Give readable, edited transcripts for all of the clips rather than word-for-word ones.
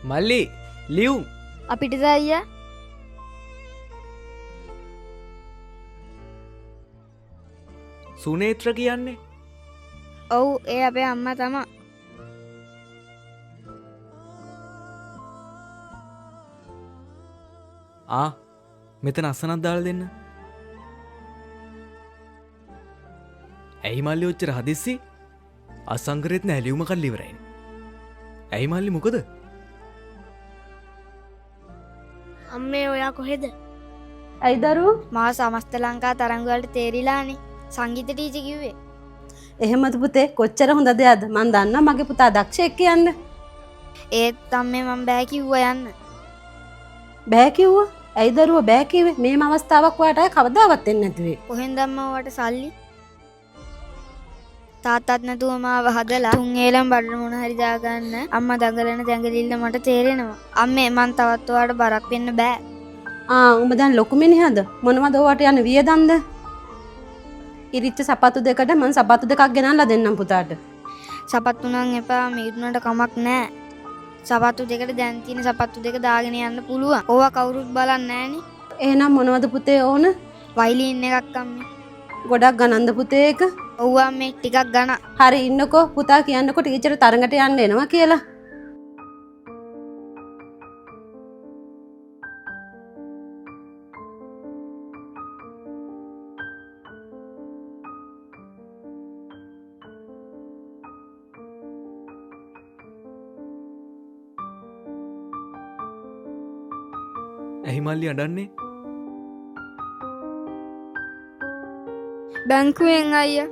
මල්ලි ලියුම් අපිටද අයියා? සුනේත්‍ර කියන්නේ ඔව් ඒ අපේ අම්මා තමා. මෙතන අස්සනක් දාලා දෙන්න. ඇයි මල්ලි ඔච්චර හදිස්සි? අසංකරෙත් නෑ ලියුම කල් ඉවරයි. ඇයි මල්ලි මොකද? අම්මේ ඔයා කොහෙද? ඇයි දරුවෝ? මා සමස්ත ලංකා තරඟ වලට තේරිලානේ. සංගීත ටීචර් කිව්වේ. එහෙමද පුතේ? කොච්චර හොඳ දෙයක්ද? මං දන්නවා මගේ පුතා දක්ෂයෙක් කියන්න. ඒත් අම්මේ මම බෑ කිව්වා යන්න. බෑ කිව්වා? ඇයි දරුවෝ බෑ කිව්වේ? මේම අවස්ථාවක් ඔයාට අය කවදාවත් එන්නේ නැතුවේ. කොහෙන්ද අම්මා ඔයාට සල්ලි? තාත්තත් නැතුව මාව හදලා තුන් ඒලම් බඩට මොන හරි දාගන්න අම්මා දඟලන දැඟලිල්ල මට තේරෙනවා. අම්මේ මං තවත් ඔයාට බරක් වෙන්න බෑ. උඹ දැන් ලොකු මිනිහද? මොනවද ඔයාට යන වියදම්ද? ඉරිච්ච සපත්තු දෙකට මං සපත්තු දෙකක් ගෙනල්ලා දෙන්නම් පුතාට. සපත්තු නම් එපා මිදුනට කමක් නෑ. සපත්තු දෙකට දැන් තියෙන සපත්තු දෙක දාගෙන යන්න පුළුවන්. ඕවා කවුරුත් බලන්නේ නෑනේ. එහෙනම් මොනවද පුතේ ඕන? වයිලින් එකක් අම්මේ. ගොඩක් ගණන්ද පුතේ එක? ඔව් අම්මේ ටිකක් ගන්න. හරි ඉන්නකෝ පුතා කියන්නකෝ ටීචර් තරඟට යන්න එනවා කියලා. ඇයි මල්ලි අඩන්නේ? බැංකුවෙන් අයියා.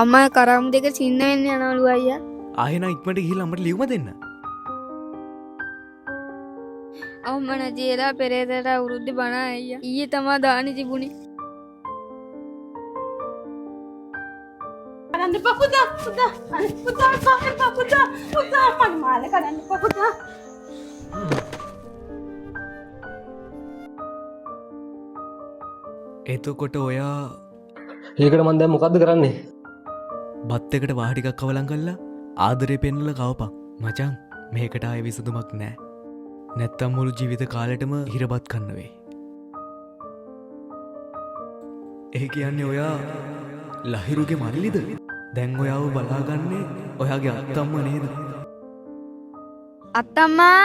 අම්මා කරම් දෙක සින්න වෙන්න යනවලු අයියා. ආයෙන ඉක්මනට ගිහිල්ලා අම්මට ලියුම දෙන්න. අම්මා නැතිලා පෙරේතට අවුරුද්ද බණ අයියා. ඊයේ තමයි දානි තිබුණේ. කරන්න පුතා පුතා මම මාල කරන්න පුතා. එතකොට ඔයා ඒකට මන් දැන් මොකද්ද කරන්නේ? බත් එකට වාහි ටිකක් කවලම් කරලා ආදරේ පෙන්නලා කවපන්. මචං මේකට ආයෙ විසඳුමක් නෑ. නැත්තම් මුළු ජීවිත කාලෙටම හිරබත් කන්න වෙයි. ඒ කියන්නේ ඔයා ලහිරුගේ මල්ලිද? දැන් ඔයාව බලාගන්නේ ඔයාගේ අත්තම්ම නේද? අත්තම්මා